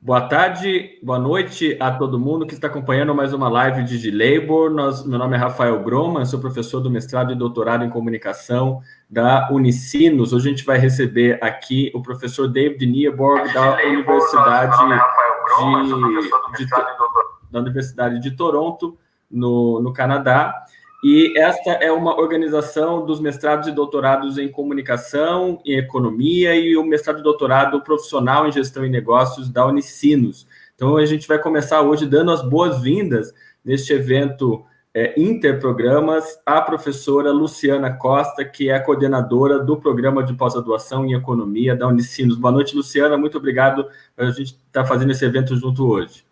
Boa tarde, boa noite a todo mundo que está acompanhando mais uma live de DigiLabour. Meu nome é Rafael Groman, sou professor do mestrado e doutorado em Comunicação da UNISINOS. Hoje a gente vai receber aqui o professor David Nieborg da Universidade de Toronto, no Canadá. E esta é uma organização dos mestrados e doutorados em Comunicação e Economia e o mestrado e doutorado profissional em Gestão e Negócios da UNISINOS. Então, a gente vai começar hoje dando as boas-vindas neste evento Interprogramas à professora Luciana Costa, que é a coordenadora do Programa de Pós-Graduação em Economia da UNISINOS. Boa noite, Luciana. Muito obrigado por a gente estar fazendo esse evento junto hoje.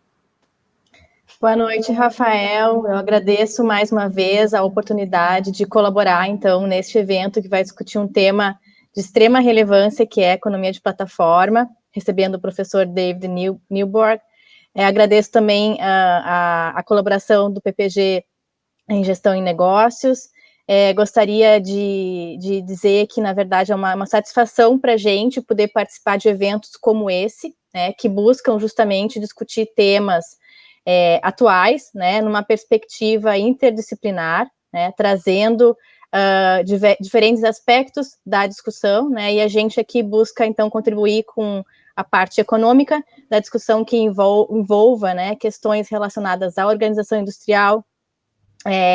Boa noite, Rafael. Eu agradeço mais uma vez a oportunidade de colaborar, então, neste evento que vai discutir um tema de extrema relevância, que é a economia de plataforma, recebendo o professor David Nieborg. Agradeço também a colaboração do PPG em Gestão e Negócios. Gostaria de dizer que, na verdade, é uma satisfação para a gente poder participar de eventos como esse, né, que buscam justamente discutir temas atuais, né, numa perspectiva interdisciplinar, né, trazendo diferentes aspectos da discussão, né, e a gente aqui busca, então, contribuir com a parte econômica da discussão que envolva, né, questões relacionadas à organização industrial,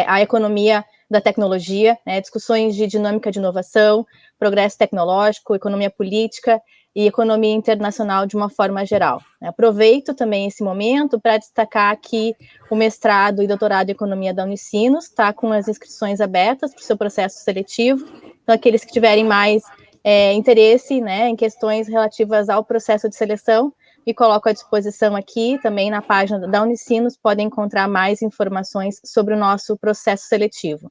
à economia da tecnologia, né, discussões de dinâmica de inovação, progresso tecnológico, economia política e economia internacional de uma forma geral. Aproveito também esse momento para destacar que o mestrado e doutorado em Economia da UNISINOS está com as inscrições abertas para o seu processo seletivo. Então, aqueles que tiverem mais interesse, né, em questões relativas ao processo de seleção, me coloco à disposição aqui, também na página da UNISINOS, podem encontrar mais informações sobre o nosso processo seletivo.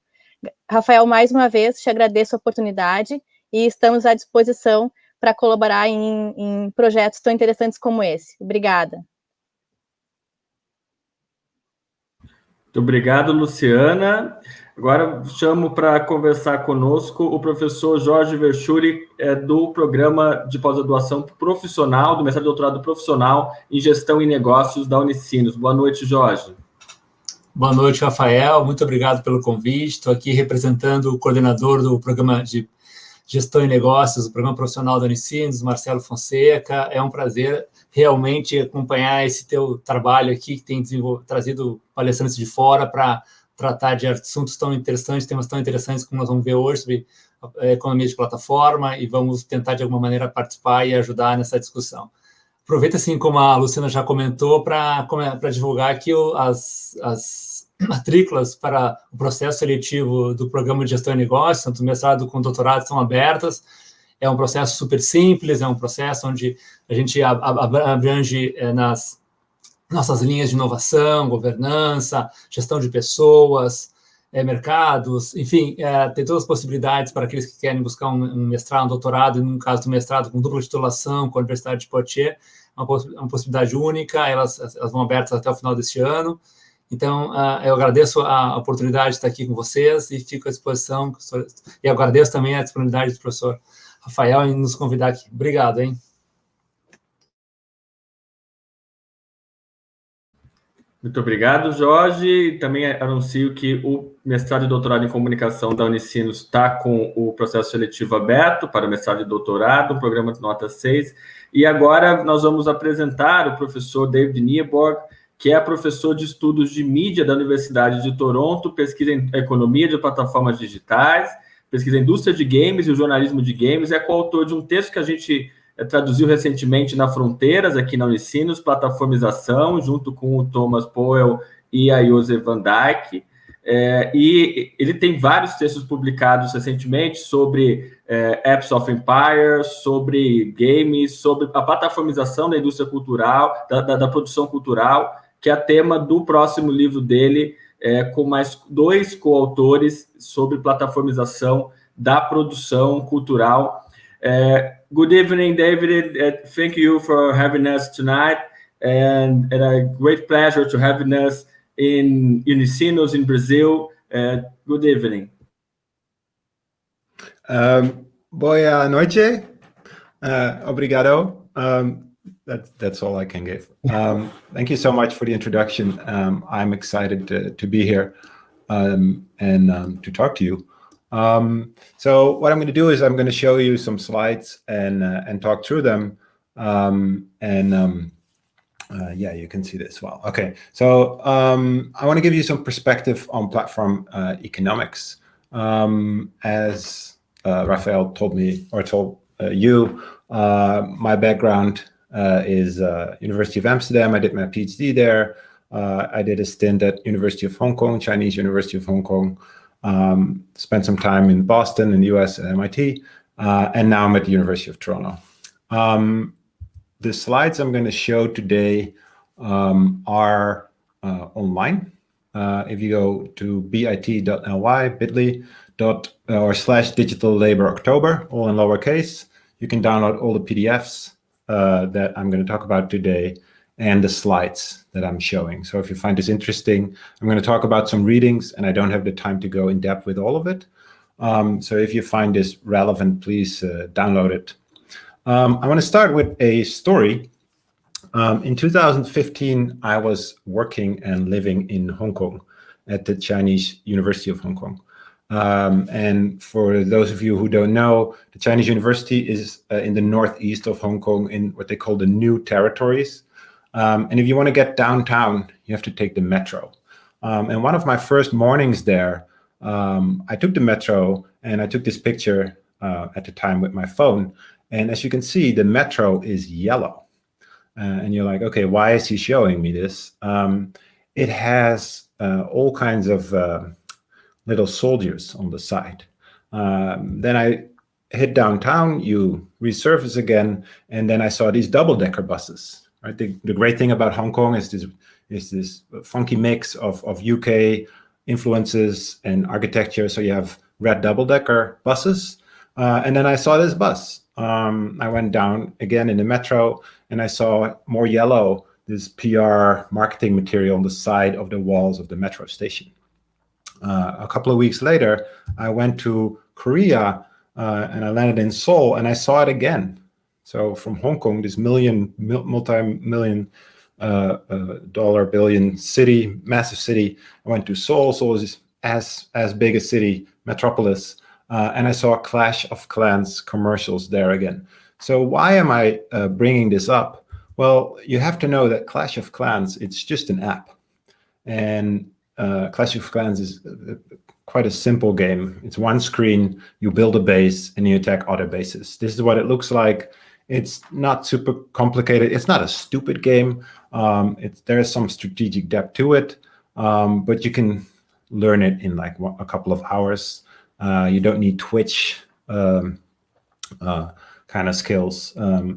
Rafael, mais uma vez, te agradeço a oportunidade e estamos à disposição para colaborar em projetos tão interessantes como esse. Obrigada. Muito obrigado, Luciana. Agora chamo para conversar conosco o professor Jorge Verschuri, do Programa de Pós-Graduação Profissional, do mestrado e doutorado profissional em Gestão e Negócios da UNISINOS. Boa noite, Jorge. Boa noite, Rafael. Muito obrigado pelo convite. Estou aqui representando o coordenador do Programa de Gestão e Negócios, o Programa Profissional da UNISINOS, Marcelo Fonseca. É um prazer realmente acompanhar esse teu trabalho aqui, que tem trazido palestrantes de fora para tratar de assuntos tão interessantes, temas tão interessantes como nós vamos ver hoje sobre a economia de plataforma, e vamos tentar, de alguma maneira, participar e ajudar nessa discussão. Aproveito, assim como a Luciana já comentou, para divulgar aqui as matrículas para o processo seletivo do Programa de Gestão e Negócios, tanto mestrado quanto doutorado, estão abertas. É um processo super simples, é um processo onde a gente abrange nas nossas linhas de inovação, governança, gestão de pessoas, mercados, enfim, tem todas as possibilidades para aqueles que querem buscar um mestrado, um doutorado, e no caso do mestrado com dupla titulação com a Universidade de Poitiers, uma possibilidade única, elas vão abertas até o final deste ano. Então, eu agradeço a oportunidade de estar aqui com vocês e fico à disposição, e agradeço também a disponibilidade do professor Rafael em nos convidar aqui. Obrigado, hein? Muito obrigado, Jorge. Também anuncio que o mestrado e doutorado em Comunicação da UNISINOS está com o processo seletivo aberto para mestrado e doutorado, o programa de nota 6. E agora nós vamos apresentar o professor David Nieborg, que é professor de Estudos de Mídia da Universidade de Toronto, pesquisa em Economia de plataformas digitais, pesquisa em indústria de games e o jornalismo de games, é coautor de um texto que a gente traduziu recentemente na Fronteiras, aqui na UNISINOS, Platformização, junto com o Thomas Poell e a Joseph Van Dijk. E ele tem vários textos publicados recentemente sobre Apps of Empire, sobre games, sobre a plataformização da indústria cultural, da produção cultural, que é tema do próximo livro dele, com mais 2 coautores sobre plataformização da produção cultural. Good evening, David. Thank you for having us tonight, and a great pleasure to having us in UNISINOS in Brazil. Good evening. Boa noite. Obrigado. That's all I can give. Thank you so much for the introduction. I'm excited to be here and to talk to you. So what I'm going to do is I'm going to show you some slides and talk through them. Yeah, you can see this well. Okay, so I want to give you some perspective on platform economics. As Raphael told me, or told you, my background is University of Amsterdam. I did my PhD there. I did a stint at University of Hong Kong, Chinese University of Hong Kong. Spent some time in Boston in the US at MIT, and now I'm at the University of Toronto. The slides I'm going to show today are online. If you go to bit.ly/digital-labor October, all in lowercase, you can download all the PDFs that I'm going to talk about today and the slides that I'm showing. So if you find this interesting, I'm going to talk about some readings, and I don't have the time to go in depth with all of it. So if you find this relevant, please download it. I want to start with a story. In 2015, I was working and living in Hong Kong at the Chinese University of Hong Kong. And for those of you who don't know, the Chinese University is in the northeast of Hong Kong in what they call the New Territories. And if you want to get downtown, you have to take the metro. And one of my first mornings there, I took the metro and I took this picture at the time with my phone. And as you can see, the metro is yellow. And you're like, okay, why is he showing me this? It has all kinds of little soldiers on the side. Then I hit downtown, you resurface again, and then I saw these double-decker buses. Right? The great thing about Hong Kong is this funky mix of UK influences and architecture. So you have red double-decker buses, and then I saw this bus. I went down again in the metro, and I saw more yellow, this PR marketing material on the side of the walls of the metro station. A couple of weeks later, I went to Korea, and I landed in Seoul, and I saw it again. So from Hong Kong, this multi-million billion city, massive city, I went to Seoul. Seoul is as big a city, metropolis, and I saw Clash of Clans commercials there again. So why am I bringing this up? Well, you have to know that Clash of Clans, it's just an app. And Clash of Clans is quite a simple game. It's one screen, you build a base, and you attack other bases. This is what it looks like. It's not super complicated. It's not a stupid game. There is some strategic depth to it, but you can learn it in like a couple of hours. You don't need Twitch kind of skills.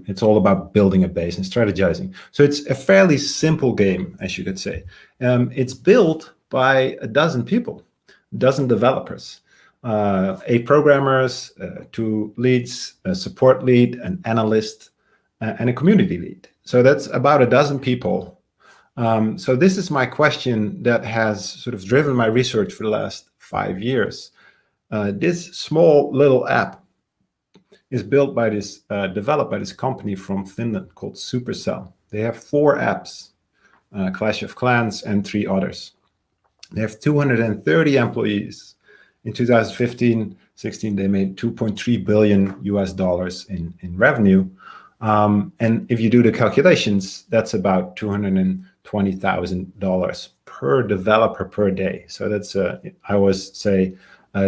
It's all about building a base and strategizing. So it's a fairly simple game, as you could say. It's built by a dozen people, a dozen developers. 8 programmers, 2 leads, a support lead, an analyst, and a community lead. So that's about a dozen people. So this is my question that has sort of driven my research for the last 5 years. This small little app is built by this, developed by this company from Finland called Supercell. They have 4 apps, Clash of Clans and 3 others. They have 230 employees. In 2015-16, they made $2.3 billion in revenue. And if you do the calculations, that's about $220,000 per developer per day. So that's, I always say,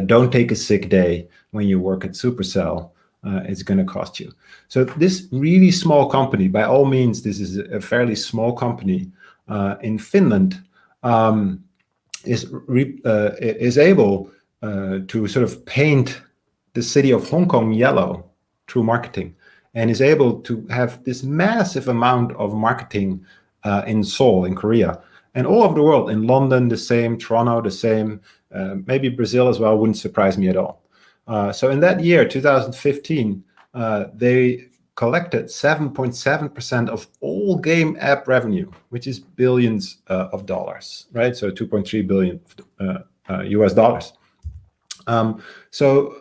don't take a sick day when you work at Supercell. It's going to cost you. So this really small company, by all means, this is a fairly small company in Finland, is able to sort of paint the city of Hong Kong yellow through marketing, and is able to have this massive amount of marketing in Seoul, in Korea, and all over the world. In London, the same, Toronto, the same, maybe Brazil as well, wouldn't surprise me at all. So in that year, 2015, they collected 7.7% of all game app revenue, which is billions of dollars, right? So $2.3 billion US dollars. So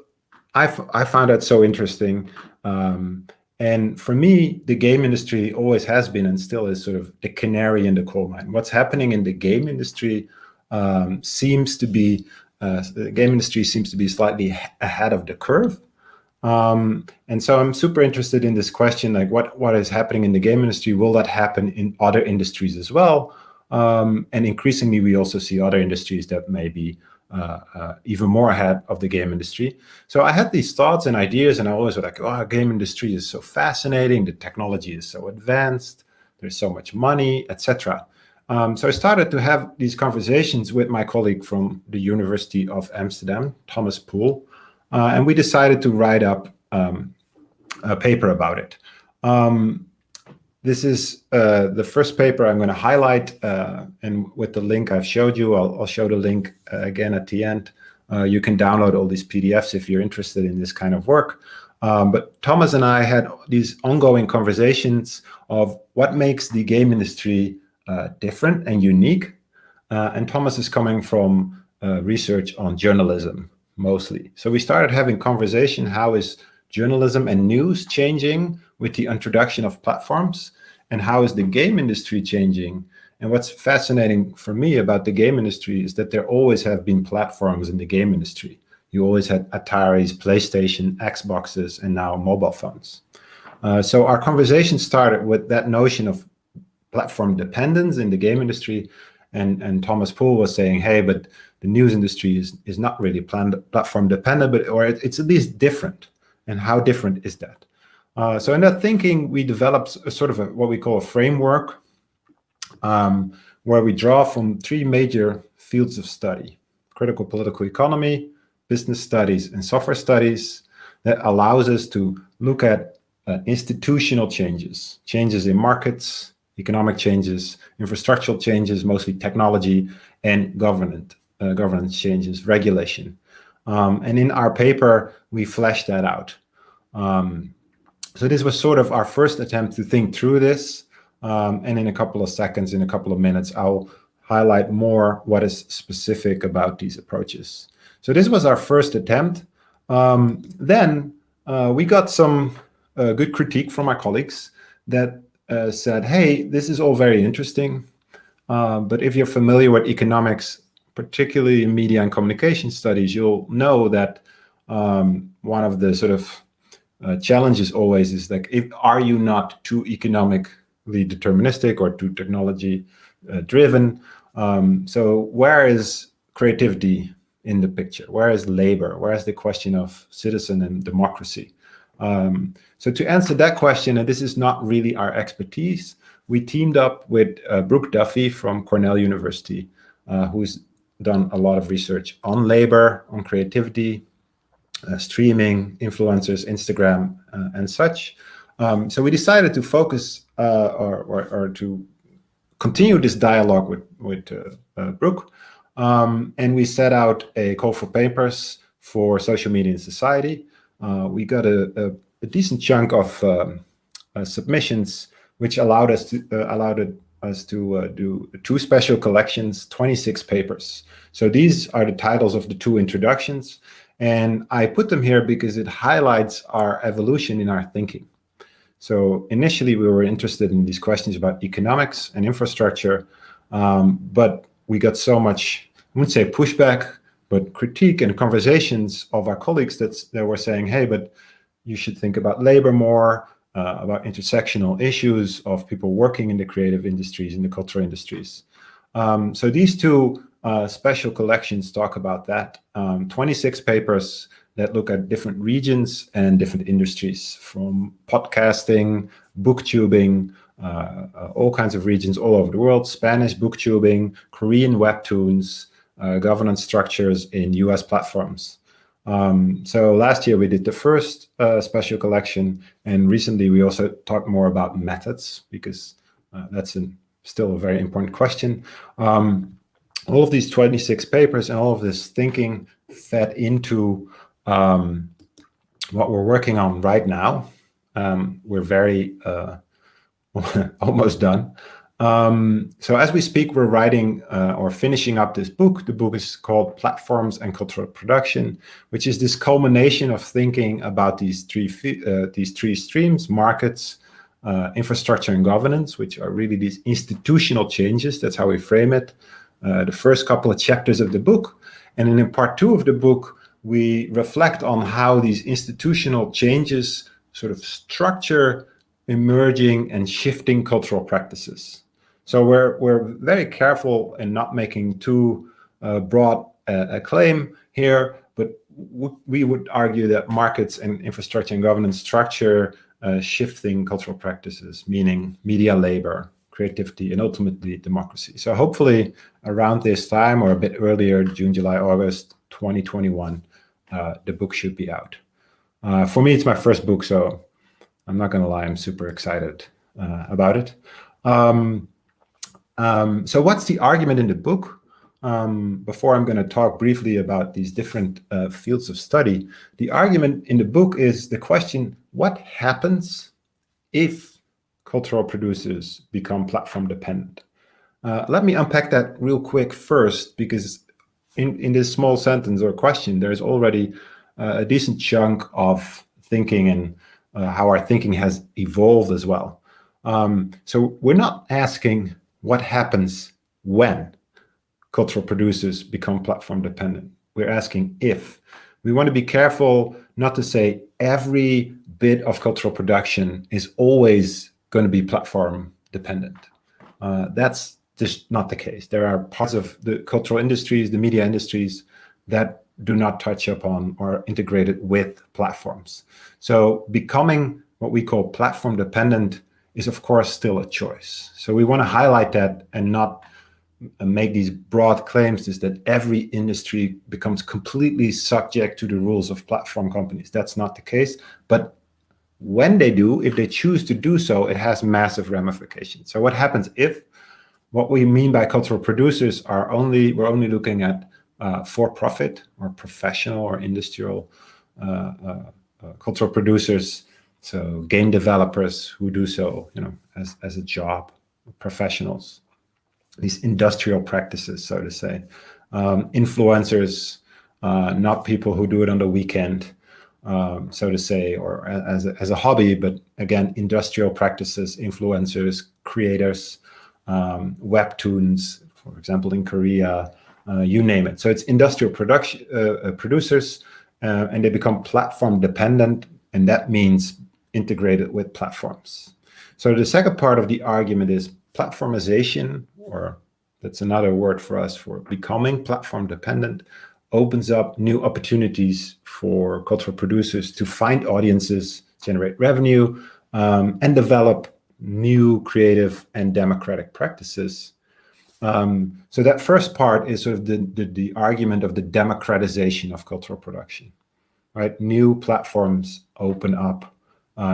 I found that so interesting. And And for me, the game industry always has been and still is sort of the canary in the coal mine. What's happening in the game industry seems to be slightly ahead of the curve. And so I'm super interested in this question, like what is happening in the game industry? Will that happen in other industries as well? And increasingly, we also see other industries that may be even more ahead of the game industry. So I had these thoughts and ideas, and I always was like, oh, game industry is so fascinating. The technology is so advanced. There's so much money, etc. So I started to have these conversations with my colleague from the University of Amsterdam, Thomas Poell, and we decided to write up a paper about it. This is the first paper I'm going to highlight, and with the link I've showed you, I'll show the link again at the end. You can download all these PDFs if you're interested in this kind of work. But Thomas and I had these ongoing conversations of what makes the game industry different and unique. And Thomas is coming from research on journalism, mostly. So we started having conversation, how is journalism and news changing with the introduction of platforms, and how is the game industry changing? And what's fascinating for me about the game industry is that there always have been platforms in the game industry. You always had Ataris, PlayStation, Xboxes, and now mobile phones. So our conversation started with that notion of platform dependence in the game industry, and Thomas Poell was saying, hey, but the news industry is not really platform dependent, or it's at least different. And how different is that? So in that thinking, we developed a sort of what we call a framework, where we draw from three major fields of study: critical political economy, business studies, and software studies, that allows us to look at institutional changes in markets, economic changes, infrastructural changes, mostly technology, and governance changes, regulation. And in our paper, we fleshed that out. So this was sort of our first attempt to think through this. And in a couple of seconds, in a couple of minutes, I'll highlight more what is specific about these approaches. So this was our first attempt. Then we got some good critique from our colleagues that said, hey, this is all very interesting, but if you're familiar with economics, particularly in media and communication studies, you'll know that one of the sort of challenges always is like, are you not too economically deterministic or too technology driven? So where is creativity in the picture? Where is labor? Where is the question of citizen and democracy? So to answer that question, and this is not really our expertise, we teamed up with Brooke Duffy from Cornell University, who's done a lot of research on labor, on creativity, streaming, influencers, Instagram, and such. So we decided to focus or to continue this dialogue with Brooke, and we set out a call for papers for social media in society. We got a decent chunk of submissions, which allowed us to do two special collections, 26 papers. So these are the titles of the two introductions, and I put them here because it highlights our evolution in our thinking. So initially we were interested in these questions about economics and infrastructure, but we got so much, I wouldn't say pushback, but critique and conversations of our colleagues that were saying, hey, but you should think about labor more, about intersectional issues of people working in the creative industries, in the cultural industries. So these two special collections talk about that. 26 papers that look at different regions and different industries, from podcasting, booktubing, all kinds of regions all over the world, Spanish booktubing, Korean webtoons, governance structures in US platforms. So last year we did the first special collection, and recently we also talked more about methods, because that's still a very important question. All of these 26 papers and all of this thinking fed into what we're working on right now. We're very almost done. So as we speak, we're writing or finishing up this book. The book is called Platforms and Cultural Production, which is this culmination of thinking about these three streams: markets, infrastructure, and governance, which are really these institutional changes. That's how we frame it. The first couple of chapters of the book. And then in part 2 of the book, we reflect on how these institutional changes sort of structure emerging and shifting cultural practices. So we're very careful in not making too broad a claim here, but we would argue that markets and infrastructure and governance structure shifting cultural practices, meaning media, labor, creativity, and ultimately democracy. So hopefully around this time or a bit earlier, June, July, August 2021, the book should be out. For me, it's my first book, so I'm not going to lie, I'm super excited about it. So what's the argument in the book? Before I'm going to talk briefly about these different fields of study, the argument in the book is the question, what happens if cultural producers become platform dependent? Let me unpack that real quick first, because in this small sentence or question, there's already a decent chunk of thinking and how our thinking has evolved as well. So we're not asking what happens when cultural producers become platform dependent. We're asking if. We want to be careful not to say every bit of cultural production is always going to be platform dependent. That's just not the case. There are parts of the cultural industries, the media industries, that do not touch upon or integrated with platforms. So becoming what we call platform dependent is of course still a choice. So we want to highlight that and not make these broad claims is that every industry becomes completely subject to the rules of platform companies. That's not the case. But when they do, if they choose to do so, it has massive ramifications. So what happens if what we mean by cultural producers we're only looking at for-profit or professional or industrial cultural producers, so game developers who do so, as a job, professionals, these industrial practices, so to say, influencers, not people who do it on the weekend, so to say, or as a hobby, but again, industrial practices, influencers, creators, webtoons, for example, in Korea, you name it. So it's industrial producers, and they become platform dependent, and that means integrated with platforms. So the second part of the argument is platformization, or that's another word for us for becoming platform dependent, opens up new opportunities for cultural producers to find audiences, generate revenue, and develop new creative and democratic practices. So that first part is sort of the argument of the democratization of cultural production, right? New platforms open up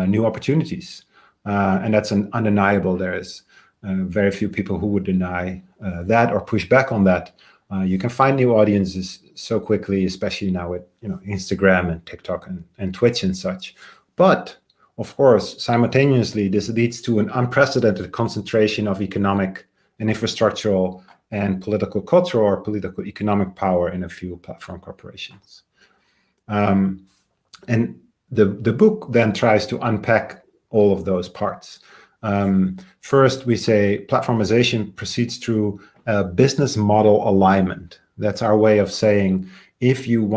new opportunities, and that's undeniable. There is very few people who would deny that or push back on that. You can find new audiences so quickly, especially now with Instagram and TikTok and Twitch and such. But of course, simultaneously, this leads to an unprecedented concentration of economic and infrastructural and political cultural or political economic power in a few platform corporations. And the book then tries to unpack all of those parts. First, we say platformization proceeds through a business model alignment. That's our way of saying if you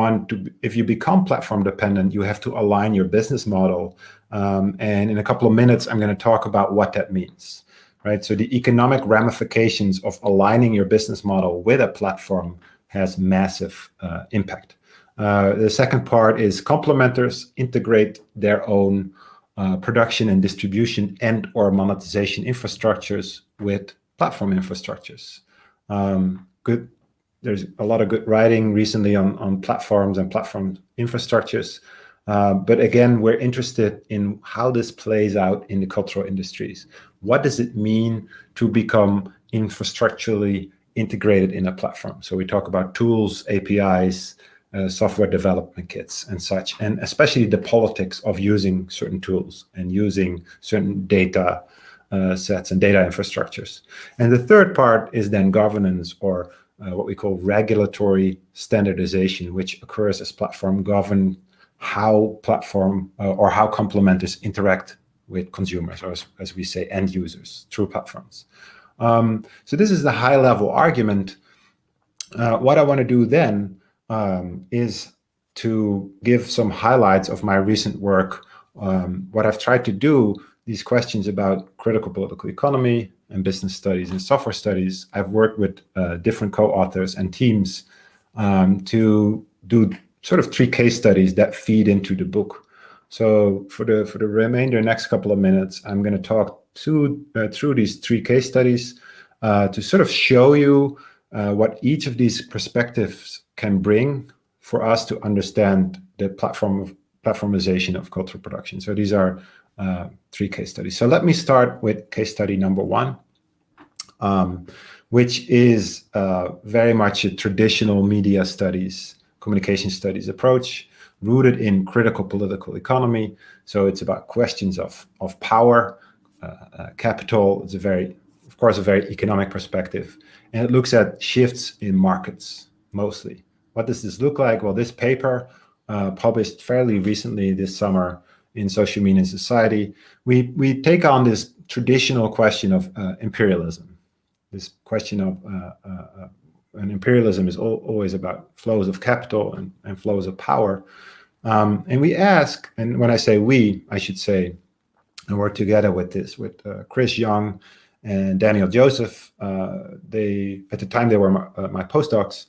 become platform dependent, you have to align your business model. And in a couple of minutes, I'm going to talk about what that means, right? So the economic ramifications of aligning your business model with a platform has massive impact. The second part is complementers integrate their own production and distribution and or monetization infrastructures with platform infrastructures. There's a lot of good writing recently on platforms and platform infrastructures. But again, we're interested in how this plays out in the cultural industries. What does it mean to become infrastructurally integrated in a platform? So we talk about tools, APIs, software development kits and such, and especially the politics of using certain tools and using certain data sets and data infrastructures. And the third part is then governance, or what we call regulatory standardization, which occurs as platform govern how platform or how complementers interact with consumers, or as we say, end users through platforms. So this is the high-level argument. What I want to do then is to give some highlights of my recent work. What I've tried to do, these questions about critical political economy and business studies and software studies, I've worked with different co-authors and teams to do sort of 3 case studies that feed into the book. So for the remainder next couple of minutes, I'm going to talk through these 3 case studies to sort of show you what each of these perspectives can bring for us to understand the platformization of cultural production. So these are 3 case studies. So let me start with case study number 1, which is very much a traditional media studies, communication studies approach, rooted in critical political economy. So it's about questions of power, capital. It's of course, a very economic perspective. And it looks at shifts in markets, mostly. What does this look like? Well, this paper published fairly recently this summer in Social Media and Society, we take on this traditional question of imperialism. This question of and imperialism is always about flows of capital and flows of power. And we ask, and when I say we, I should say, and work together with this, with Chris Young and Daniel Joseph. At the time they were my postdocs.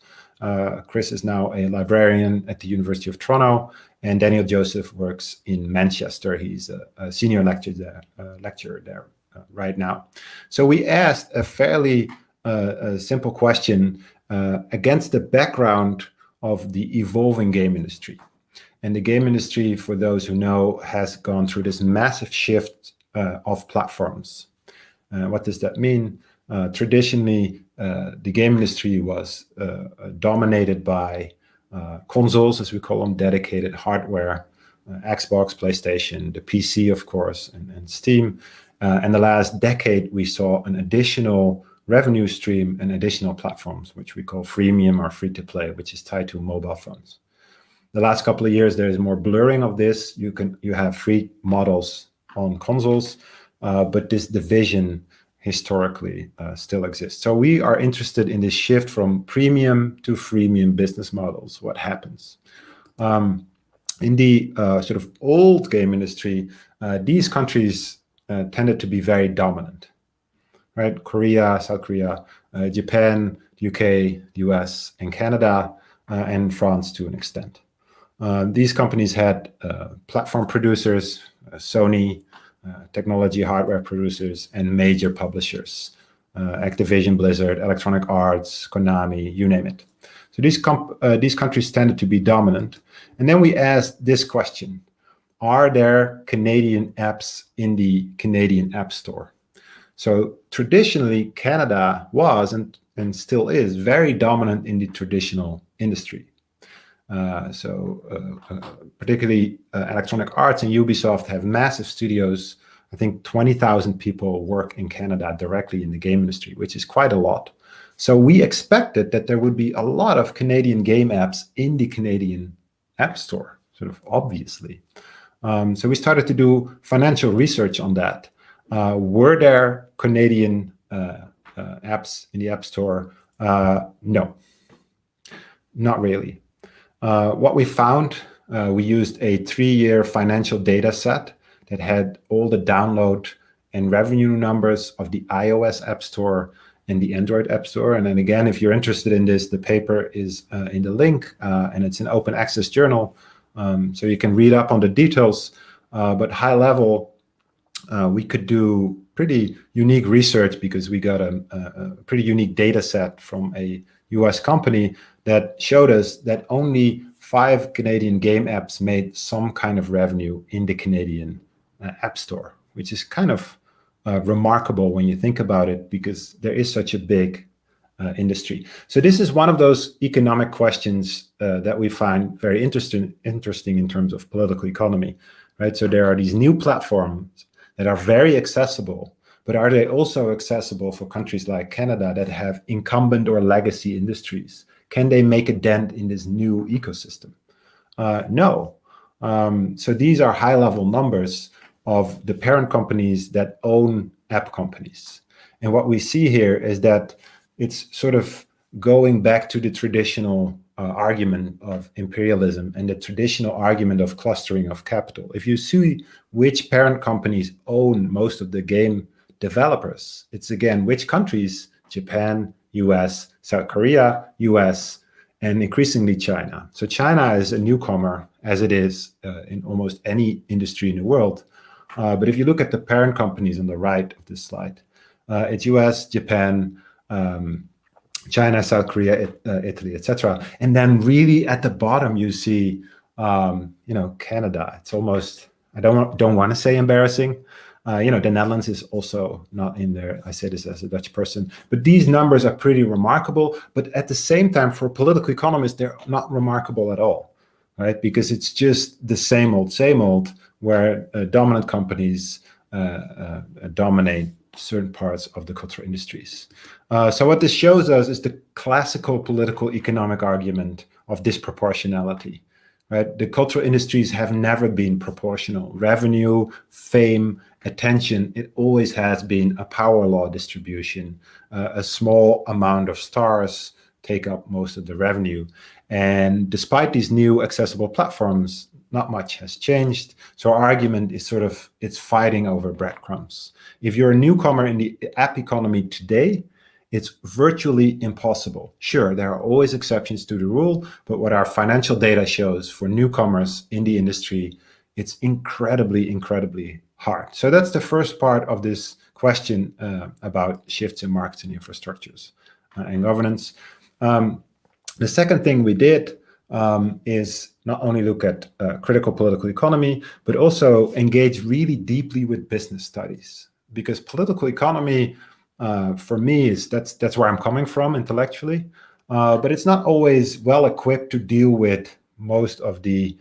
Chris is now a librarian at the University of Toronto, and Daniel Joseph works in Manchester. He's a senior lecturer there right now. So we asked a fairly simple question against the background of the evolving game industry. And the game industry, for those who know, has gone through this massive shift of platforms. What does that mean? Traditionally, the game industry was dominated by consoles, as we call them, dedicated hardware, Xbox, PlayStation, the PC, of course, and Steam. And the last decade, we saw an additional revenue stream and additional platforms, which we call freemium or free-to-play, which is tied to mobile phones. The last couple of years, there is more blurring of this. You have free models on consoles, but this division historically still exists. So we are interested in this shift from premium to freemium business models. What happens? In the sort of old game industry, these countries tended to be very dominant, right? Korea, South Korea, Japan, UK, the US, and Canada, and France to an extent. These companies had platform producers, Sony, technology hardware producers, and major publishers, Activision, Blizzard, Electronic Arts, Konami, you name it. So these countries tended to be dominant. And then we asked this question: are there Canadian apps in the Canadian App Store? So traditionally, Canada was and still is very dominant in the traditional industry. Particularly Electronic Arts and Ubisoft have massive studios. I think 20,000 people work in Canada directly in the game industry, which is quite a lot. So we expected that there would be a lot of Canadian game apps in the Canadian App Store, sort of obviously. So we started to do financial research on that. Were there Canadian apps in the App Store? No, not really. What we found, we used a 3-year financial data set that had all the download and revenue numbers of the iOS App Store and the Android App Store. And then again, if you're interested in this, the paper is in the link, and it's an open access journal. So you can read up on the details, but high level, we could do pretty unique research because we got a pretty unique data set from a US company that showed us that only 5 Canadian game apps made some kind of revenue in the Canadian App Store, which is kind of remarkable when you think about it, because there is such a big industry. So this is one of those economic questions that we find very interesting in terms of political economy, right? So there are these new platforms that are very accessible, but are they also accessible for countries like Canada that have incumbent or legacy industries? Can they make a dent in this new ecosystem? No. So these are high-level numbers of the parent companies that own app companies. And what we see here is that it's sort of going back to the traditional argument of imperialism and the traditional argument of clustering of capital. If you see which parent companies own most of the game developers, it's again, which countries? Japan, US, South Korea, US, and increasingly China. So China is a newcomer, as it is in almost any industry in the world. But if you look at the parent companies on the right of this slide, it's US, Japan, China, South Korea, Italy, etc. And then really at the bottom, you see, Canada. It's almost, I don't want to say embarrassing. The Netherlands is also not in there. I say this as a Dutch person, but these numbers are pretty remarkable. But at the same time, for political economists, they're not remarkable at all, right? Because it's just the same old, where dominant companies dominate certain parts of the cultural industries. So what this shows us is the classical political economic argument of disproportionality, right? The cultural industries have never been proportional. Revenue, fame, attention, it always has been a power law distribution. A small amount of stars take up most of the revenue. And despite these new accessible platforms, not much has changed. So our argument is it's fighting over breadcrumbs. If you're a newcomer in the app economy today, it's virtually impossible. Sure, there are always exceptions to the rule, but what our financial data shows for newcomers in the industry, it's incredibly hard. So that's the first part of this question about shifts in markets and infrastructures and governance. The second thing we did is not only look at critical political economy, but also engage really deeply with business studies. Because political economy, for me, that's where I'm coming from intellectually, but it's not always well equipped to deal with most of the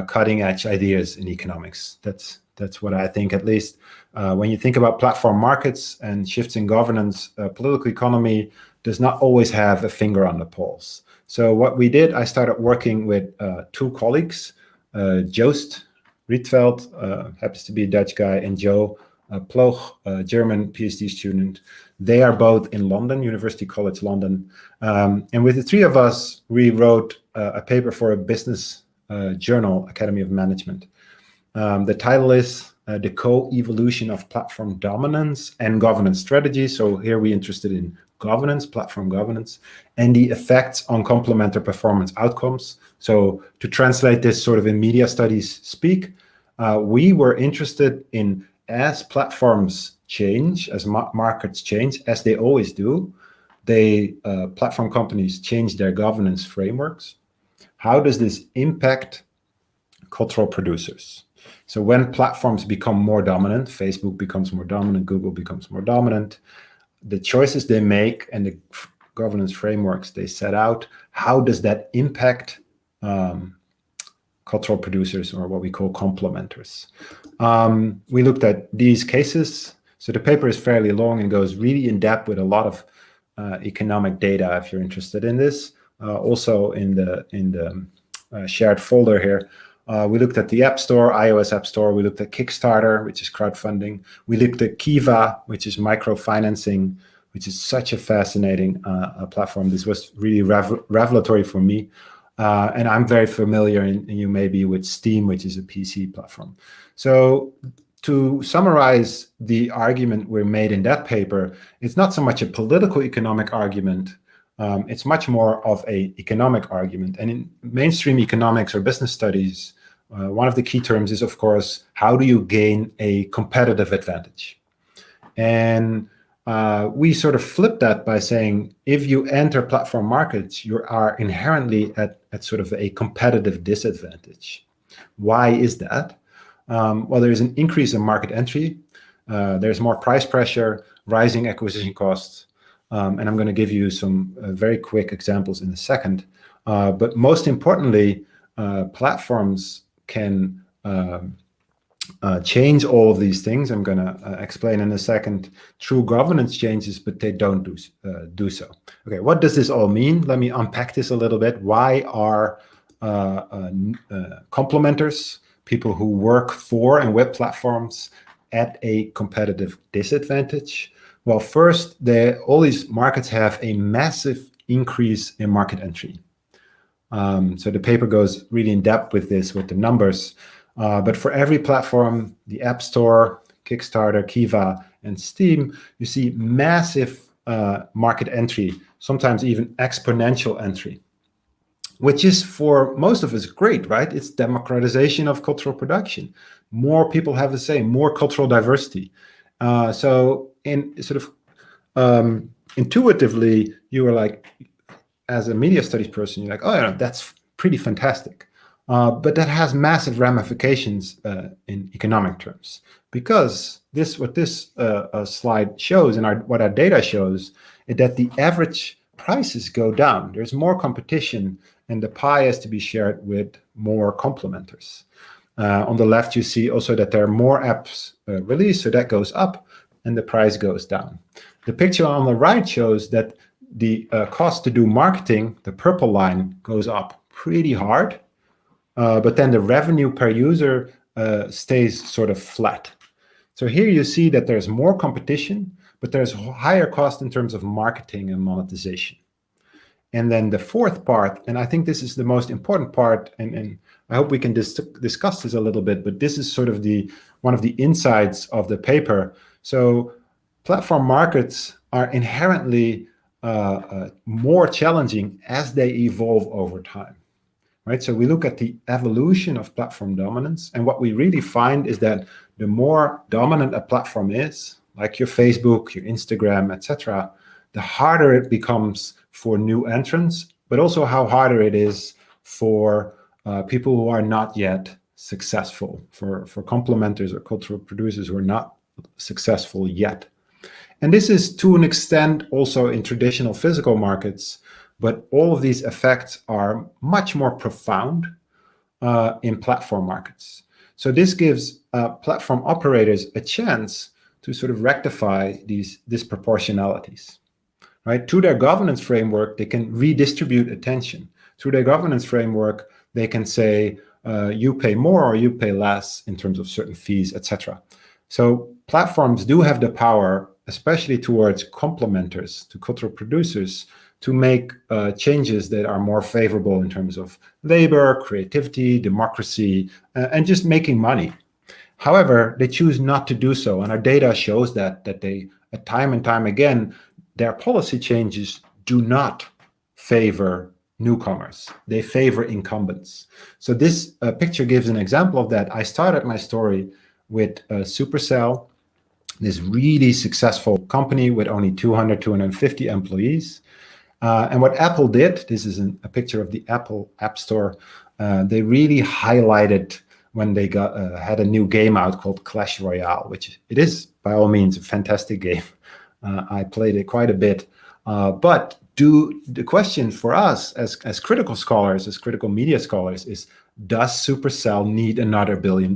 cutting edge ideas in economics. That's what I think, at least. When you think about platform markets and shifts in governance, political economy does not always have a finger on the pulse. So what we did, I started working with two colleagues, Joost Rietveld, happens to be a Dutch guy, and Joe Ploeg, a German PhD student. They are both in London, University College London. And with the three of us, we wrote a paper for a business journal, Academy of Management. The title is The Co-Evolution of Platform Dominance and Governance Strategy. So here we're interested in governance, platform governance, and the effects on complementary performance outcomes. So to translate this sort of in media studies speak, we were interested in, as platforms change, as markets change, as they always do, platform companies change their governance frameworks. How does this impact cultural producers? So when platforms become more dominant, Facebook becomes more dominant, Google becomes more dominant, the choices they make and the governance frameworks they set out, how does that impact cultural producers, or what we call complementers? We looked at these cases. So the paper is fairly long and goes really in depth with a lot of economic data, if you're interested in this. Also in the shared folder here, we looked at the App Store, iOS App Store. We looked at Kickstarter, which is crowdfunding. We looked at Kiva, which is microfinancing, which is such a fascinating platform. This was really revelatory for me. And I'm very familiar, and you may be, with Steam, which is a PC platform. So to summarize the argument we made in that paper, it's not so much a political economic argument. It's much more of an economic argument. And in mainstream economics or business studies, one of the key terms is, of course, how do you gain a competitive advantage? And we sort of flip that by saying, if you enter platform markets, you are inherently at sort of a competitive disadvantage. Why is that? Well, there's an increase in market entry. There's more price pressure, rising acquisition costs. And I'm going to give you some very quick examples in a second. But most importantly, platforms can change all of these things. I'm going to explain in a second true governance changes, but they don't do so. Okay, what does this all mean? Let me unpack this a little bit. Why are complementers, people who work for and with platforms, at a competitive disadvantage? Well, first, all these markets have a massive increase in market entry. So the paper goes really in depth with this, with the numbers. But for every platform, the App Store, Kickstarter, Kiva, and Steam, you see massive market entry, sometimes even exponential entry, which is for most of us great, right? It's democratization of cultural production. More people have a say, more cultural diversity. So in sort of intuitively, you are like, as a media studies person, you're like, oh, yeah, that's pretty fantastic. But that has massive ramifications in economic terms, because what this slide shows, and what our data shows, is that the average prices go down. There's more competition, and the pie has to be shared with more complementers. On the left, you see also that there are more apps released, so that goes up, and the price goes down. The picture on the right shows that the cost to do marketing, the purple line, goes up pretty hard. But then the revenue per user stays sort of flat. So here you see that there's more competition, but there's higher cost in terms of marketing and monetization. And then the fourth part, and I think this is the most important part, and I hope we can discuss this a little bit, but this is sort of one of the insights of the paper. So platform markets are inherently more challenging as they evolve over time. Right? So we look at the evolution of platform dominance, and what we really find is that the more dominant a platform is, like your Facebook, your Instagram, etc., the harder it becomes for new entrants, but also how harder it is for people who are not yet successful, for complementers or cultural producers who are not successful yet. And this is to an extent also in traditional physical markets, but all of these effects are much more profound in platform markets. So this gives platform operators a chance to sort of rectify these disproportionalities. Right? Through their governance framework, they can redistribute attention. Through their governance framework, they can say, you pay more or you pay less in terms of certain fees, etc. So platforms do have the power, especially towards complementers, to cultural producers, to make changes that are more favorable in terms of labor, creativity, democracy, and just making money. However, they choose not to do so, and our data shows that they, time and time again, their policy changes do not favor newcomers. They favor incumbents. So this picture gives an example of that. I started my story with Supercell, this really successful company with only 250 employees. And what Apple did, this is a picture of the Apple App Store, they really highlighted when they had a new game out called Clash Royale, which it is, by all means, a fantastic game. I played it quite a bit. But the question for us as critical scholars, as critical media scholars, is, does Supercell need another $1 billion?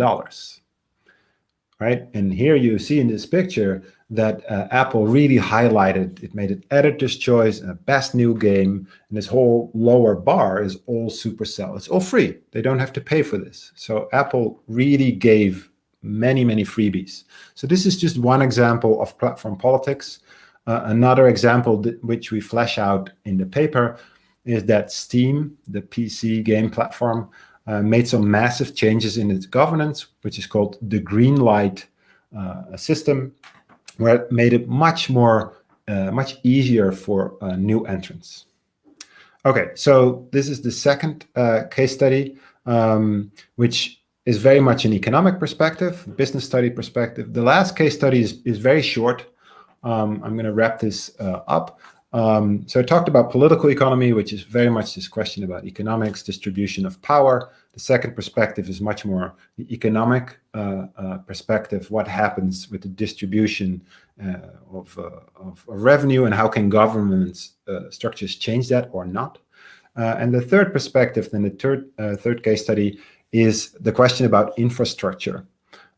Right? And here you see in this picture that Apple really highlighted, it made it editor's choice and a best new game. And this whole lower bar is all Supercell. It's all free. They don't have to pay for this. So Apple really gave many, many freebies. So this is just one example of platform politics. Another example which we flesh out in the paper is that Steam, the PC game platform, made some massive changes in its governance, which is called the green light system, where it made it much easier for new entrants. Okay, so this is the second case study, which is very much an economic perspective, business study perspective. The last case study is very short. I'm going to wrap this up. So I talked about political economy, which is very much this question about economics, distribution of power. The second perspective is much more the economic perspective, what happens with the distribution of revenue and how can government structures change that or not. And the third perspective, then the third case study, is the question about infrastructure.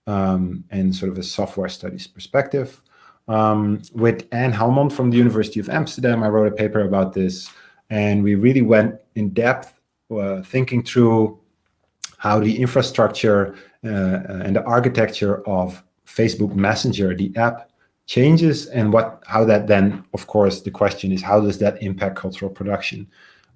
and sort of a software studies perspective. With Anne Helmond from the University of Amsterdam, I wrote a paper about this, and we really went in depth thinking through how the infrastructure and the architecture of Facebook Messenger, the app, changes, and how that then, of course, the question is, how does that impact cultural production?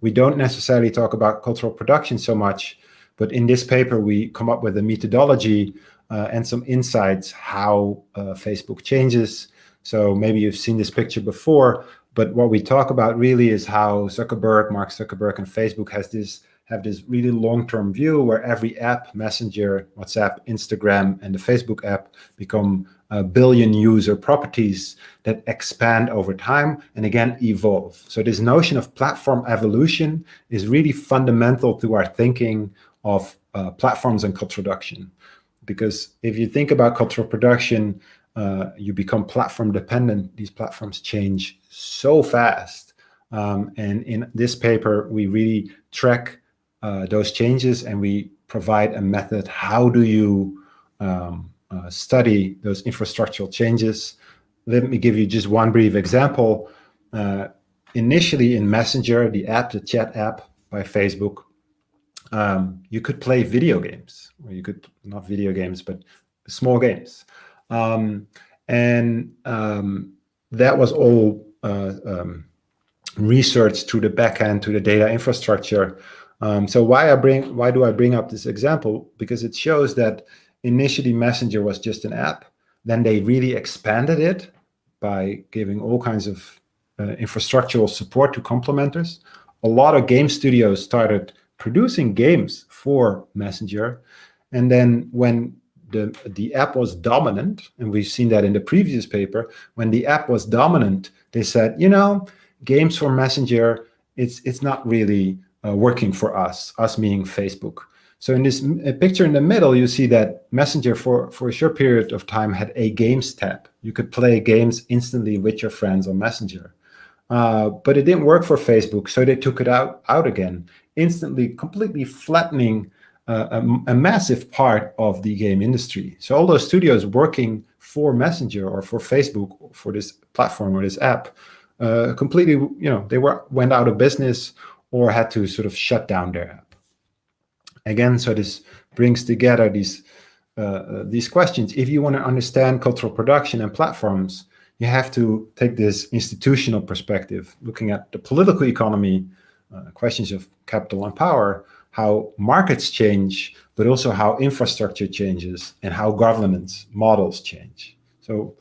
We don't necessarily talk about cultural production so much, but in this paper, we come up with a methodology and some insights how Facebook changes. So maybe you've seen this picture before, but what we talk about really is how Mark Zuckerberg and Facebook have this really long-term view where every app, Messenger, WhatsApp, Instagram, and the Facebook app become billion user properties that expand over time and again evolve. So this notion of platform evolution is really fundamental to our thinking of platforms and cultural production. Because if you think about cultural production, you become platform dependent. These platforms change so fast. And in this paper, we really track those changes, and we provide a method. How do you study those infrastructural changes? Let me give you just one brief example. Initially in Messenger, the chat app by Facebook, you could play video games, or you could, not video games, but small games. That was all researched through the backend, to the data infrastructure. So why do I bring up this example? Because it shows that initially Messenger was just an app. Then they really expanded it by giving all kinds of infrastructural support to complementers. A lot of game studios started producing games for Messenger. And then when the app was dominant, and we've seen that in the previous paper, when the app was dominant, they said, games for Messenger, it's not really working for us meaning Facebook. So in this picture in the middle, you see that Messenger for a short period of time had a games tab. You could play games instantly with your friends on Messenger. But it didn't work for Facebook, so they took it out again, instantly, completely flattening a massive part of the game industry. So all those studios working for Messenger or for Facebook, or for this platform or this app, completely, they went out of business or had to sort of shut down their app. Again, so this brings together these questions. If you want to understand cultural production and platforms, you have to take this institutional perspective, looking at the political economy, questions of capital and power, how markets change, but also how infrastructure changes and how governance models change. So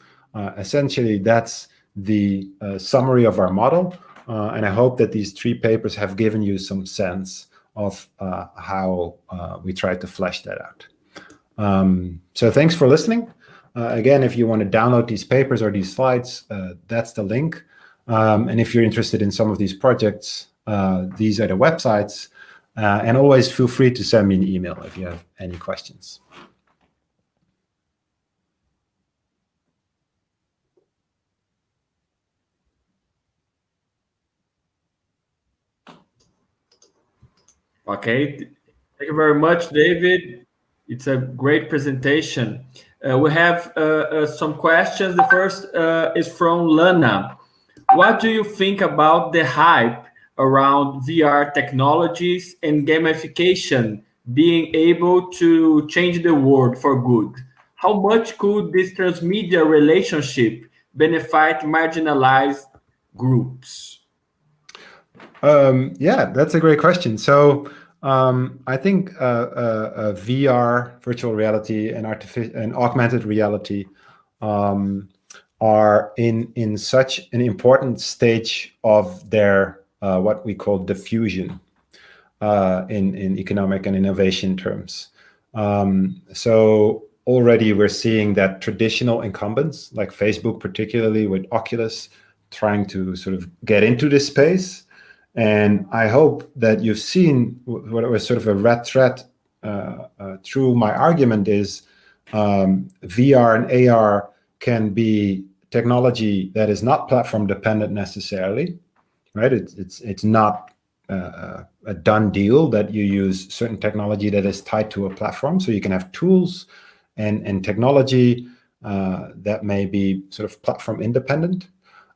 essentially, that's the summary of our model. And I hope that these 3 papers have given you some sense of how we try to flesh that out. So thanks for listening. Again, if you want to download these papers or these slides, that's the link. And if you're interested in some of these projects, these are the websites. And always feel free to send me an email if you have any questions. Okay, thank you very much, David. It's a great presentation. We have some questions. The first is from Lana. What do you think about the hype around VR technologies and gamification being able to change the world for good? How much could this transmedia relationship benefit marginalized groups? Yeah, that's a great question. So I think VR, virtual reality, and augmented reality are in such an important stage of their what we call diffusion in economic and innovation terms. So already we're seeing that traditional incumbents, like Facebook, particularly with Oculus, trying to sort of get into this space. And I hope that you've seen what was sort of a red thread through my argument is VR and AR can be technology that is not platform dependent necessarily, right? It's not a done deal that you use certain technology that is tied to a platform. So you can have tools and technology that may be sort of platform independent.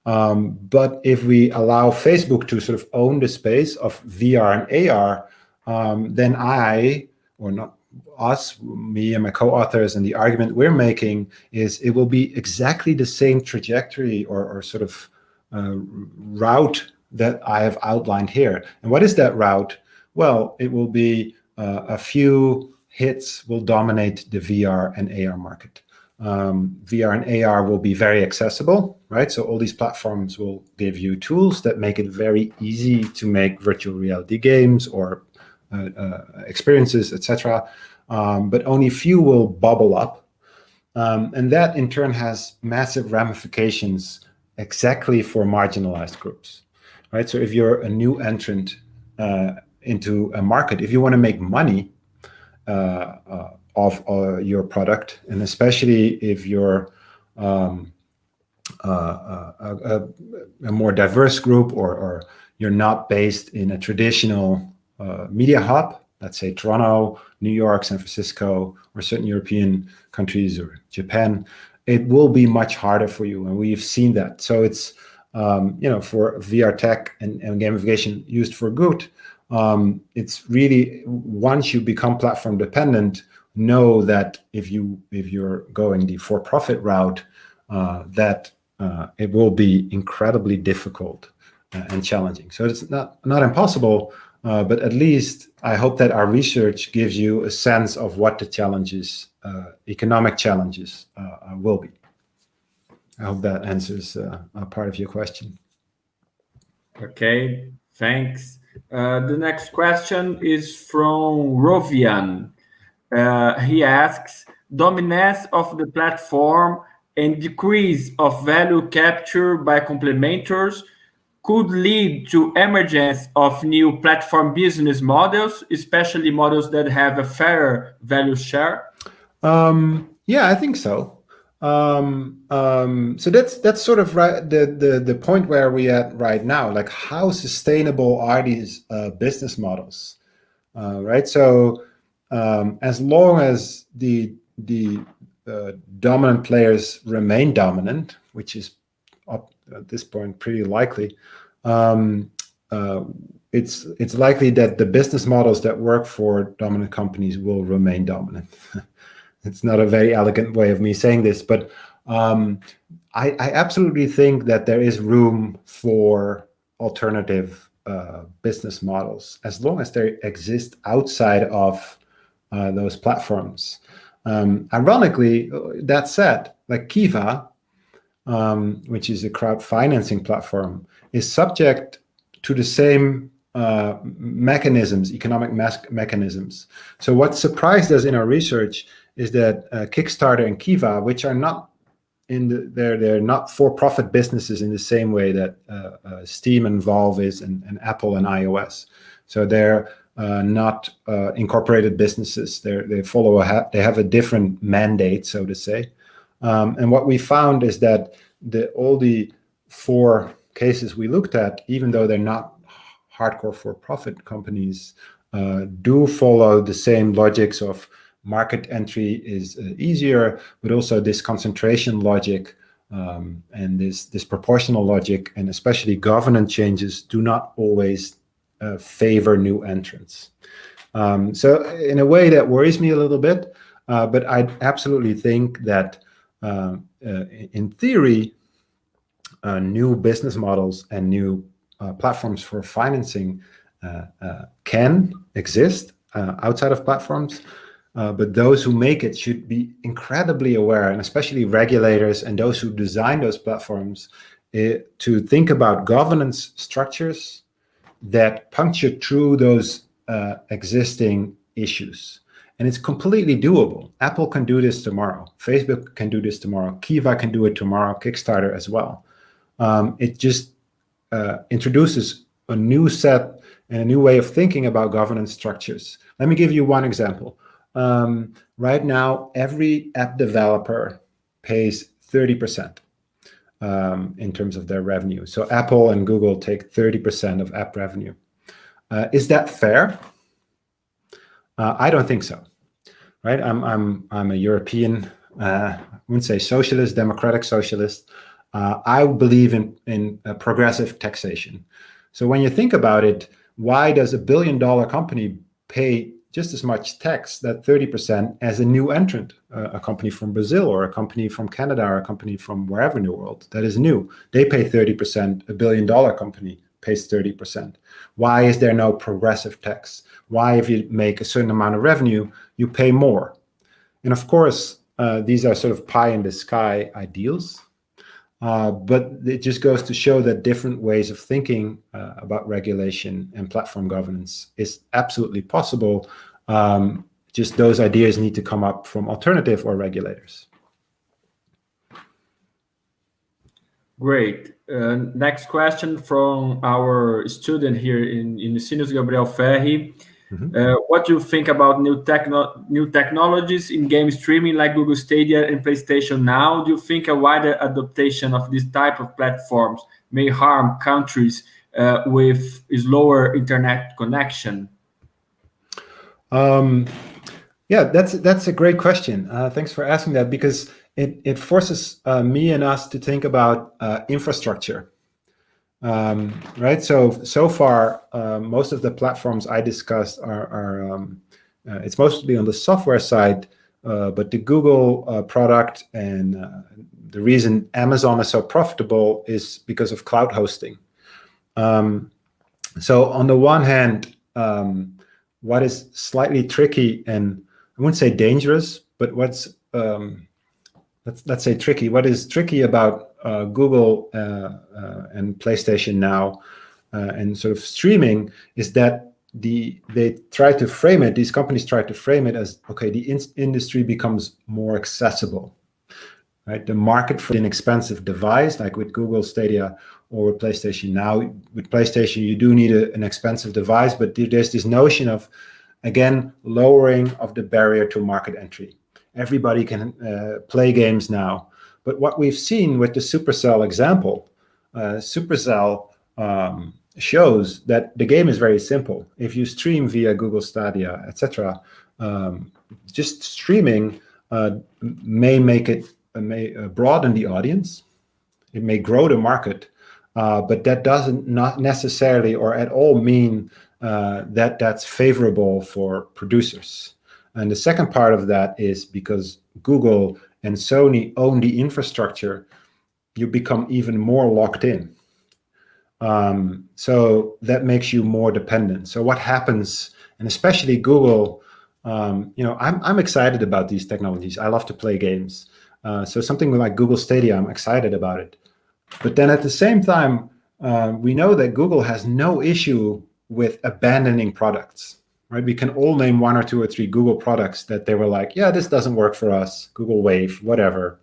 But if we allow Facebook to sort of own the space of VR and AR, then me and my co-authors, and the argument we're making is it will be exactly the same trajectory or sort of route that I have outlined here. And what is that route? Well, it will be a few hits will dominate the VR and AR market. VR and AR will be very accessible, right? So all these platforms will give you tools that make it very easy to make virtual reality games or experiences, etc. But only few will bubble up. And that in turn has massive ramifications exactly for marginalized groups, right? So if you're a new entrant into a market, if you want to make money of your product, and especially if you're a more diverse group, or you're not based in a traditional media hub, let's say Toronto, New York, San Francisco, or certain European countries or Japan, it will be much harder for you, and we've seen that. So it's for VR tech and gamification used for good, it's really, once you become platform dependent, know that if you're going the for-profit route, that it will be incredibly difficult and challenging. So it's not impossible, but at least I hope that our research gives you a sense of what the challenges, economic challenges, will be. I hope that answers a part of your question. Okay, thanks. The next question is from Rovian. He asks, dominance of the platform and decrease of value capture by complementors could lead to emergence of new platform business models, especially models that have a fairer value share? Yeah, I think so. So that's sort of right, the point where we at right now. Like, how sustainable are these business models, right? So as long as the dominant players remain dominant, which is up at this point pretty likely, it's likely that the business models that work for dominant companies will remain dominant. It's not a very elegant way of me saying this, but I absolutely think that there is room for alternative business models as long as they exist outside of those platforms. Ironically, that said, like Kiva, which is a crowd financing platform, is subject to the same mechanisms, economic mechanisms. So what surprised us in our research is that Kickstarter and Kiva, which are not they're not for-profit businesses in the same way that Steam and Valve is, and Apple and iOS. So they're not incorporated businesses. They have a different mandate, so to say. And what we found is that all the 4 cases we looked at, even though they're not hardcore for-profit companies, do follow the same logics of market entry is easier, but also this concentration logic and this proportional logic, and especially governance changes, do not always favor new entrants. So in a way that worries me a little bit, but I absolutely think that in theory, new business models and new platforms for financing can exist outside of platforms, but those who make it should be incredibly aware, and especially regulators and those who design those platforms, to think about governance structures that puncture through those existing issues. And it's completely doable. Apple can do this tomorrow. Facebook can do this tomorrow. Kiva can do it tomorrow. Kickstarter as well. It just introduces a new set and a new way of thinking about governance structures. Let me give you one example. Right now, every app developer pays 30% in terms of their revenue. So Apple and Google take 30% of app revenue. Is that fair? I don't think so. right? I'm a European, I wouldn't say socialist, democratic socialist. I believe in progressive taxation. So when you think about it, why does $1 billion company pay just as much tax, that 30%, as a new entrant, a company from Brazil or a company from Canada or a company from wherever in the world that is new? They pay 30%, $1 billion company pays 30%. Why is there no progressive tax? Why, if you make a certain amount of revenue, you pay more? And of course, these are sort of pie in the sky ideals. But it just goes to show that different ways of thinking about regulation and platform governance is absolutely possible. Just those ideas need to come up from alternative or regulators. Great. Next question from our student here in UNISINOS, Gabriel Ferri. What do you think about new technologies in game streaming like Google Stadia and PlayStation Now? Do you think a wider adoption of this type of platforms may harm countries with slower internet connection? Yeah, that's a great question. Thanks for asking that, because it forces me and us to think about infrastructure. Right. So far, most of the platforms I discussed are it's mostly on the software side, but the Google product and the reason Amazon is so profitable is because of cloud hosting. So on the one hand, what is slightly tricky, and I wouldn't say dangerous, but what's let's say tricky. What is tricky about Google and PlayStation Now and sort of streaming is that they try to frame it. These companies try to frame it as, okay, the industry becomes more accessible, right? The market for an inexpensive device, like with Google Stadia or with PlayStation Now. With PlayStation, you do need an expensive device, but there's this notion of, again, lowering of the barrier to market entry. Everybody can play games now. But what we've seen with the Supercell example, Supercell shows that the game is very simple. If you stream via Google Stadia, etc., just streaming may broaden the audience. It may grow the market, but that doesn't not necessarily or at all mean that that's favorable for producers. And the second part of that is because Google and Sony own the infrastructure, you become even more locked in. So that makes you more dependent. So what happens, and especially Google, I'm excited about these technologies. I love to play games. So something like Google Stadia, I'm excited about it. But then at the same time, we know that Google has no issue with abandoning products. Right? We can all name 1 or 2 or 3 Google products that they were like, yeah, this doesn't work for us. Google Wave, whatever.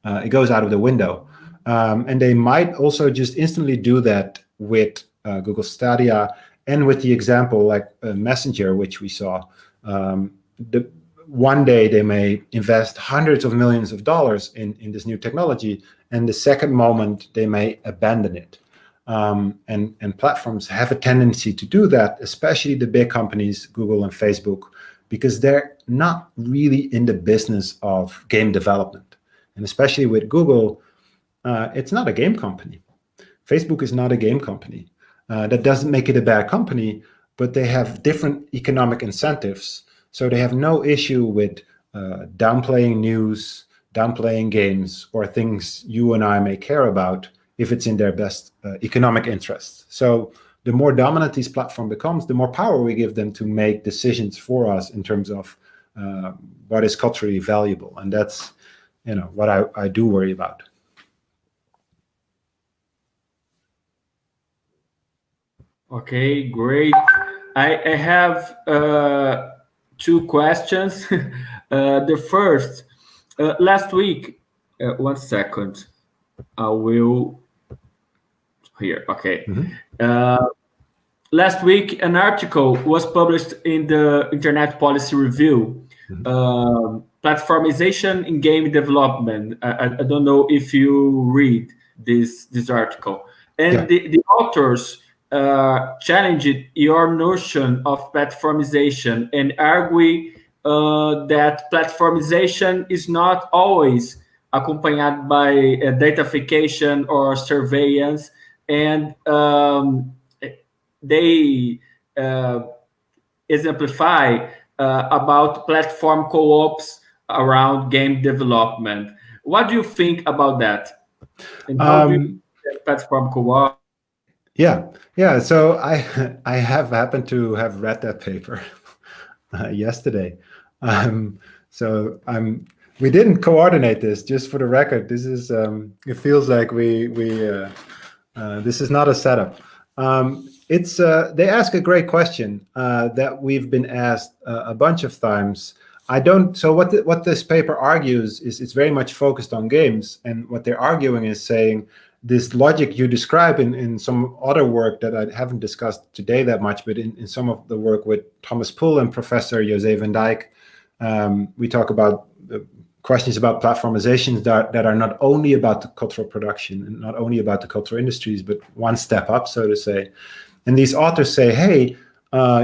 It goes out of the window. And they might also just instantly do that with Google Stadia and with the example like Messenger, which we saw. One day they may invest hundreds of millions of dollars in this new technology, and the second moment they may abandon it. And platforms have a tendency to do that, especially the big companies, Google and Facebook, because they're not really in the business of game development. And especially with Google, it's not a game company. Facebook is not a game company. That doesn't make it a bad company, but they have different economic incentives. So they have no issue with downplaying news, downplaying games, or things you and I may care about if it's in their best economic interest. So the more dominant this platform becomes, the more power we give them to make decisions for us in terms of what is culturally valuable. And that's, what I do worry about. Okay, great. I have 2 questions. The first, last week, 1 second, I will, here, okay. Last week, an article was published in the Internet Policy Review, Platformization in Game Development. I don't know if you read this article. And the authors challenged your notion of platformization and argue that platformization is not always accompanied by datafication or surveillance, and they exemplify about platform co-ops around game development. What do you think about that? And how do you platform co-op? Yeah. So I have happened to have read that paper yesterday. We didn't coordinate this, just for the record. This is it feels like we this is not a setup. It's they ask a great question that we've been asked a bunch of times. So what this paper argues is it's very much focused on games, and what they're arguing is saying this logic you describe in some other work that I haven't discussed today that much, but in some of the work with Thomas Poell and Professor José van Dijk, we talk about questions about platformizations that are not only about the cultural production and not only about the cultural industries, but one step up, so to say. And these authors say, hey,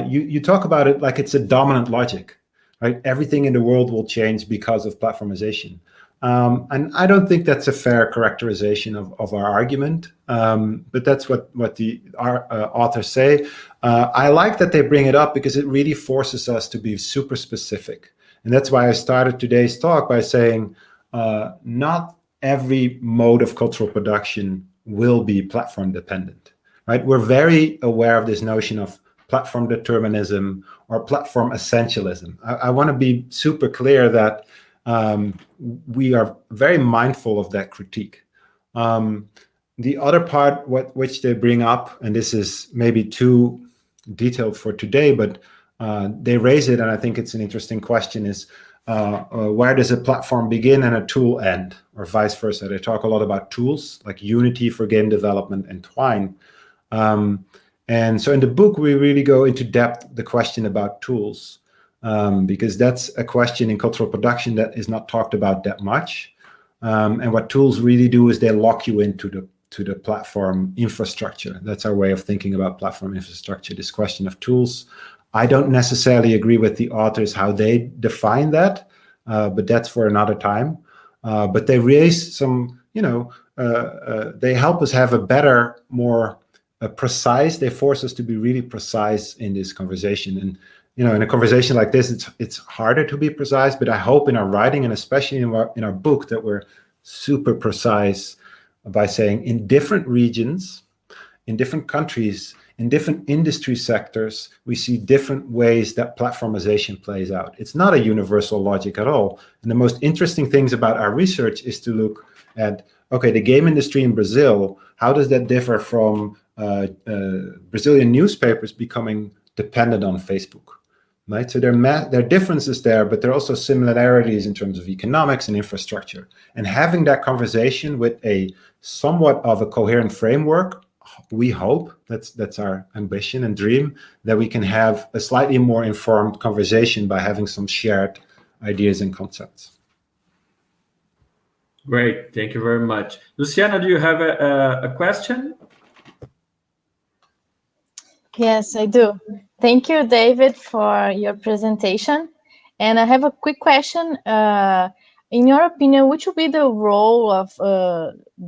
you talk about it like it's a dominant logic, right? Everything in the world will change because of platformization. And I don't think that's a fair characterization of our argument, but that's what our authors say. I like that they bring it up because it really forces us to be super specific. And that's why I started today's talk by saying not every mode of cultural production will be platform dependent, right? We're very aware of this notion of platform determinism or platform essentialism. I want to be super clear that we are very mindful of that critique. The other part which they bring up, and this is maybe too detailed for today, but they raise it, and I think it's an interesting question, is where does a platform begin and a tool end, or vice versa? They talk a lot about tools, like Unity for game development and Twine. And so in the book, we really go into depth the question about tools, because that's a question in cultural production that is not talked about that much. And what tools really do is they lock you into the platform infrastructure. That's our way of thinking about platform infrastructure, this question of tools. I don't necessarily agree with the authors how they define that, but that's for another time. But they raise some, they help us have a better, more precise, they force us to be really precise in this conversation. And, in a conversation like this, it's harder to be precise, but I hope in our writing, and especially in our book, that we're super precise by saying in different regions, in different countries, in different industry sectors, we see different ways that platformization plays out. It's not a universal logic at all. And the most interesting things about our research is to look at, okay, the game industry in Brazil, how does that differ from Brazilian newspapers becoming dependent on Facebook, right? So there are differences there, but there are also similarities in terms of economics and infrastructure. And having that conversation with a somewhat of a coherent framework, we hope, that's our ambition and dream, that we can have a slightly more informed conversation by having some shared ideas and concepts. Great, thank you very much. Luciana, do you have a question? Yes, I do. Thank you, David, for your presentation. And I have a quick question. In your opinion, which will be the role of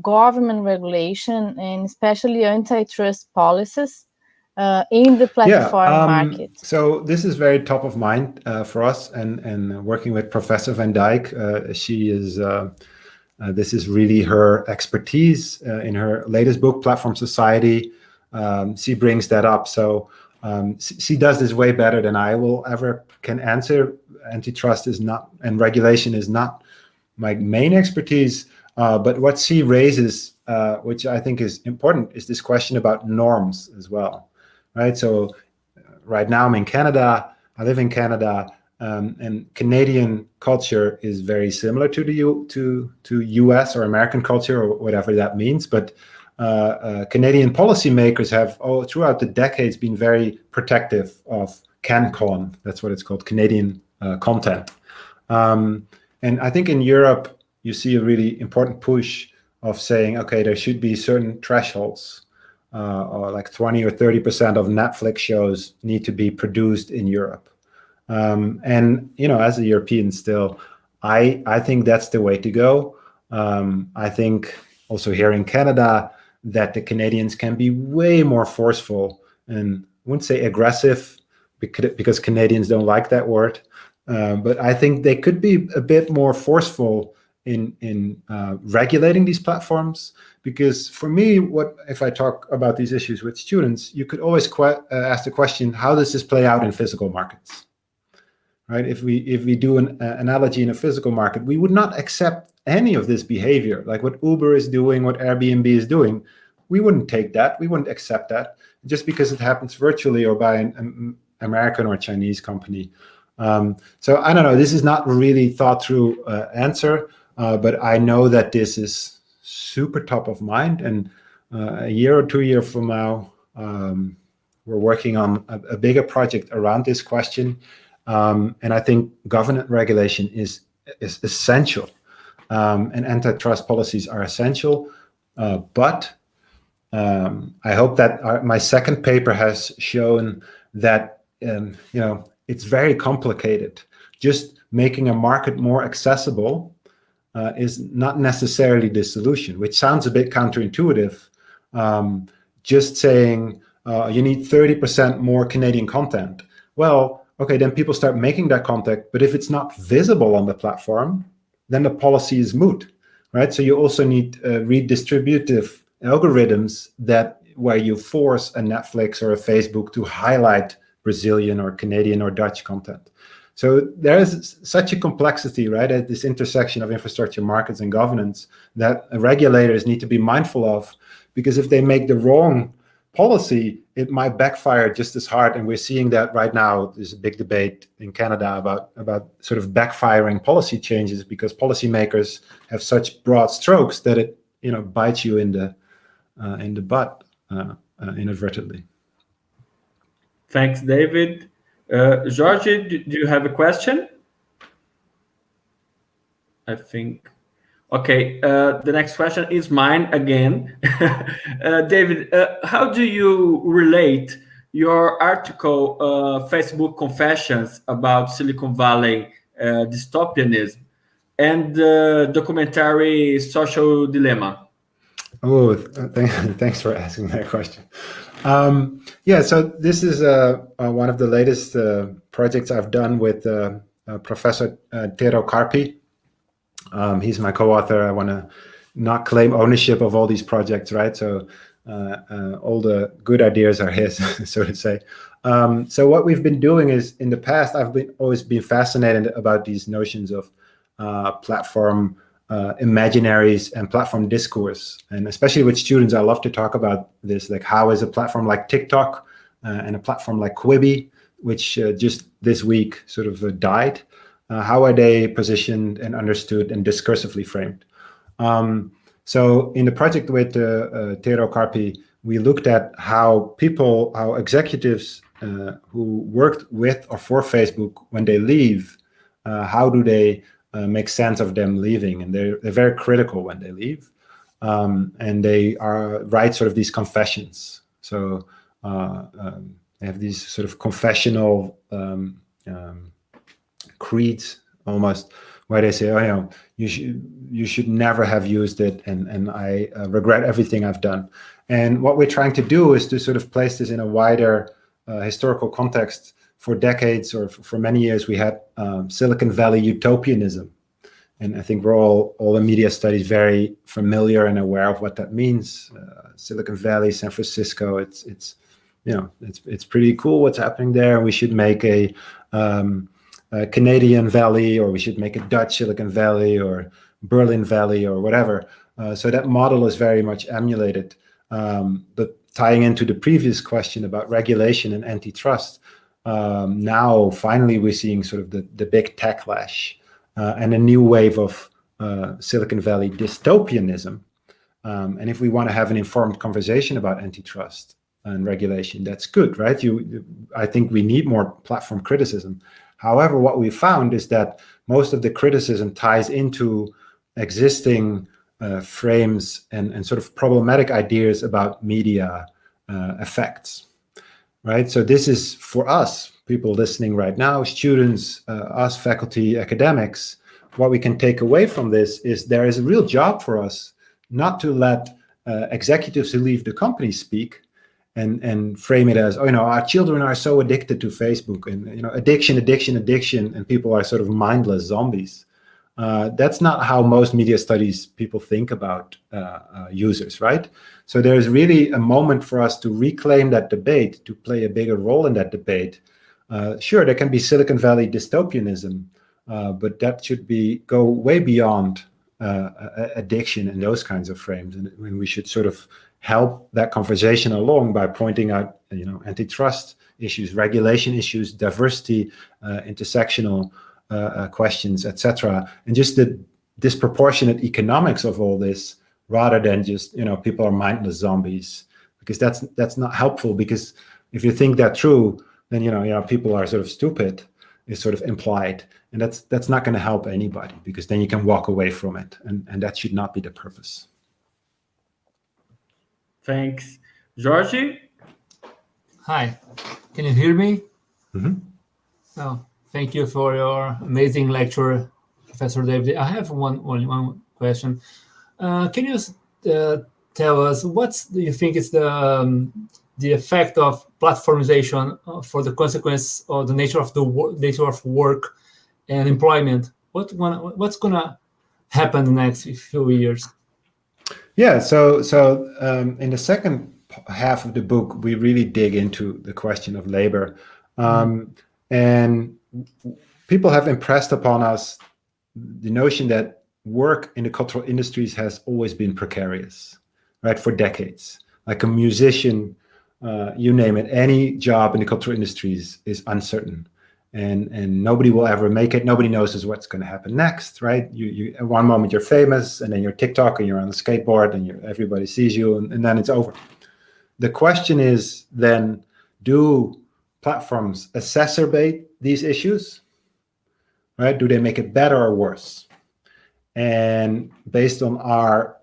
government regulation and especially antitrust policies in the platform market? So this is very top of mind for us, and working with Professor van Dijk, she is. This is really her expertise in her latest book, Platform Society. She brings that up. So she does this way better than I will ever can answer. Antitrust is not, and regulation is not my main expertise, but what she raises, which I think is important, is this question about norms as well, right? So right now I'm in Canada, I live in Canada, and Canadian culture is very similar to the US or American culture, or whatever that means, but Canadian policymakers have throughout the decades been very protective of CanCon, that's what it's called, Canadian content. And I think in Europe, you see a really important push of saying, okay, there should be certain thresholds, or like 20 or 30% of Netflix shows need to be produced in Europe. And, as a European still, I think that's the way to go. I think also here in Canada that the Canadians can be way more forceful, and I wouldn't say aggressive because Canadians don't like that word. But I think they could be a bit more forceful in regulating these platforms, because for me, if I talk about these issues with students, you could always ask the question, how does this play out in physical markets? Right? If we do an analogy in a physical market, we would not accept any of this behavior, like what Uber is doing, what Airbnb is doing. We wouldn't take that. We wouldn't accept that just because it happens virtually or by an American or Chinese company. So I don't know. This is not really thought through answer, but I know that this is super top of mind. And a year or 2 years from now, we're working on a bigger project around this question. And I think government regulation is essential, and antitrust policies are essential. But I hope that my second paper has shown that it's very complicated. Just making a market more accessible is not necessarily the solution, which sounds a bit counterintuitive. Just saying you need 30% more Canadian content. Well, okay, then people start making that content, but if it's not visible on the platform, then the policy is moot, right? So you also need redistributive algorithms where you force a Netflix or a Facebook to highlight Brazilian or Canadian or Dutch content. So there is such a complexity, right, at this intersection of infrastructure, markets, and governance that regulators need to be mindful of, because if they make the wrong policy, it might backfire just as hard. And we're seeing that right now. There's a big debate in Canada about sort of backfiring policy changes, because policymakers have such broad strokes that it bites you in the butt inadvertently. Thanks, David. Jorge, do you have a question? I think. Okay, the next question is mine again. David, how do you relate your article, Facebook Confessions about Silicon Valley dystopianism, and the documentary Social Dilemma? Oh, thanks for asking that question. So this is one of the latest projects I've done with Professor Tero Karpi. He's my co-author. I want to not claim ownership of all these projects, right? So all the good ideas are his, so to say. So what we've been doing is, in the past, I've always been fascinated about these notions of platform imaginaries and platform discourse. And especially with students, I love to talk about this, like how is a platform like TikTok and a platform like Quibi, which just this week sort of died, how are they positioned and understood and discursively framed? So in the project with Tero Karpi, we looked at how executives who worked with or for Facebook, when they leave, how do they make sense of them leaving? And they're very critical when they leave. And they write sort of these confessions. So they have these sort of confessional creeds almost, where they say, you should never have used it, and I regret everything I've done. And what we're trying to do is to sort of place this in a wider historical context. For decades, or for many years, we had Silicon Valley utopianism, and I think we're all in media studies very familiar and aware of what that means. Silicon Valley, San Francisco, it's pretty cool what's happening there. We should make a Canadian Valley, or we should make a Dutch Silicon Valley, or Berlin Valley, or whatever. So that model is very much emulated. But tying into the previous question about regulation and antitrust, now finally we're seeing sort of the big techlash and a new wave of Silicon Valley dystopianism. And if we want to have an informed conversation about antitrust and regulation, that's good, right? I think we need more platform criticism. However, what we found is that most of the criticism ties into existing frames and sort of problematic ideas about media effects, right? So this is, for us, people listening right now, students, us, faculty, academics, what we can take away from this is there is a real job for us not to let executives who leave the company speak and frame it as, our children are so addicted to Facebook, and addiction, and people are sort of mindless zombies. That's not how most media studies people think about users, right? So there's really a moment for us to reclaim that debate, to play a bigger role in that debate. Sure, there can be Silicon Valley dystopianism, but that should go way beyond addiction and those kinds of frames, and we should sort of help that conversation along by pointing out, antitrust issues, regulation issues, diversity, intersectional questions, etc., and just the disproportionate economics of all this, rather than just people are mindless zombies, because that's not helpful. Because if you think that through, then people are sort of stupid is sort of implied, and that's not going to help anybody, because then you can walk away from it, and that should not be the purpose. Thanks. Jorge? Hi, can you hear me? Mm-hmm. Oh, thank you for your amazing lecture, Professor David. I have one question. Can you tell us what do you think is the effect of platformization for the consequence of the nature of work and employment? What's gonna happen the next few years? Yeah, so in the second half of the book, we really dig into the question of labor. And people have impressed upon us the notion that work in the cultural industries has always been precarious, right, for decades. Like a musician, you name it, any job in the cultural industries is uncertain. And nobody will ever make it. Nobody knows what's going to happen next, right? You at one moment you're famous, and then you're TikTok, and you're on a skateboard, and everybody sees you, and then it's over. The question is then, do platforms exacerbate these issues, right? Do they make it better or worse? And based on our,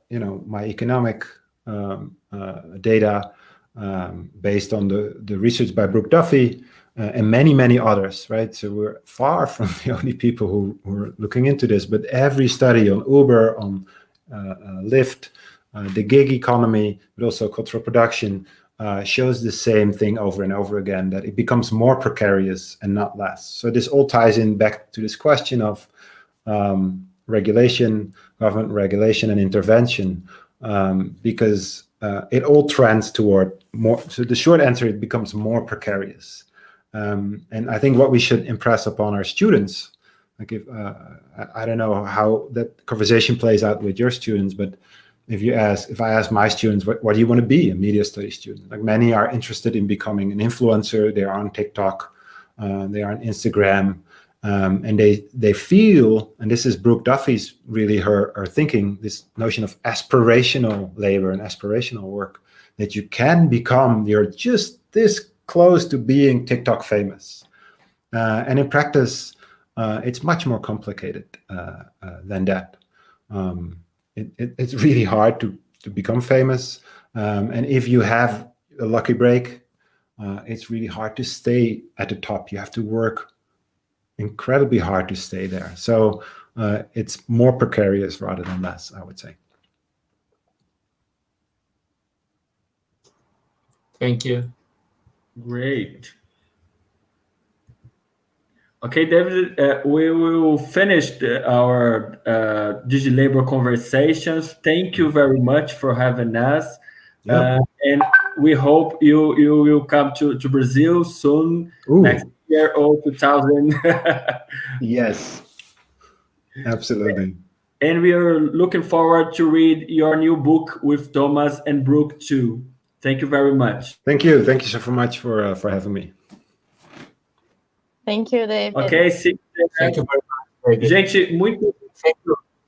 my economic data, based on the research by Brooke Duffy, and many, many others, right? So we're far from the only people who are looking into this, but every study on Uber, on Lyft, the gig economy, but also cultural production, shows the same thing over and over again, that it becomes more precarious and not less. So this all ties in back to this question of regulation, government regulation, and intervention, because it all trends toward more. So the short answer, it becomes more precarious. And I think what we should impress upon our students, like if I don't know how that conversation plays out with your students, but if I ask my students, what do you want to be, a media studies student? Like, many are interested in becoming an influencer. They are on TikTok, they are on Instagram, and they feel, and this is Brooke Duffy's really her thinking, this notion of aspirational labor and aspirational work, that you can become, you're just this close to being TikTok famous. And in practice, it's much more complicated than that. It's really hard to become famous. And if you have a lucky break, it's really hard to stay at the top. You have to work incredibly hard to stay there. So it's more precarious rather than less, I would say. Thank you. Great. Okay, David, we will finish our DigiLabour conversations. Thank you very much for having us. Yep. And we hope you will come to Brazil soon, next year or 2000. Yes, absolutely. And we are looking forward to read your new book with Thomas and Brooke too. Thank you very much. Thank you. Thank you so much for having me. Thank you, David. Ok, sim. Thank you very much, David. Gente,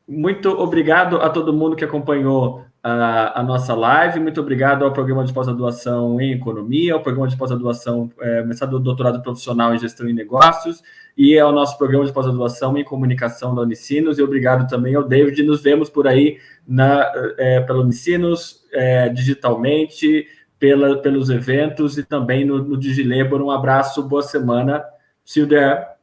muito obrigado a todo mundo que acompanhou a nossa live. Muito obrigado ao programa de pós-graduação em Economia, ao programa de pós-graduação, mestrado e doutorado profissional em Gestão e Negócios, e ao nosso programa de pós-graduação em Comunicação da UNISINOS. E obrigado também ao David. Nos vemos por aí pela UNISINOS, digitalmente, pelos eventos e também no DigiLabour. Um abraço, boa semana. See you there.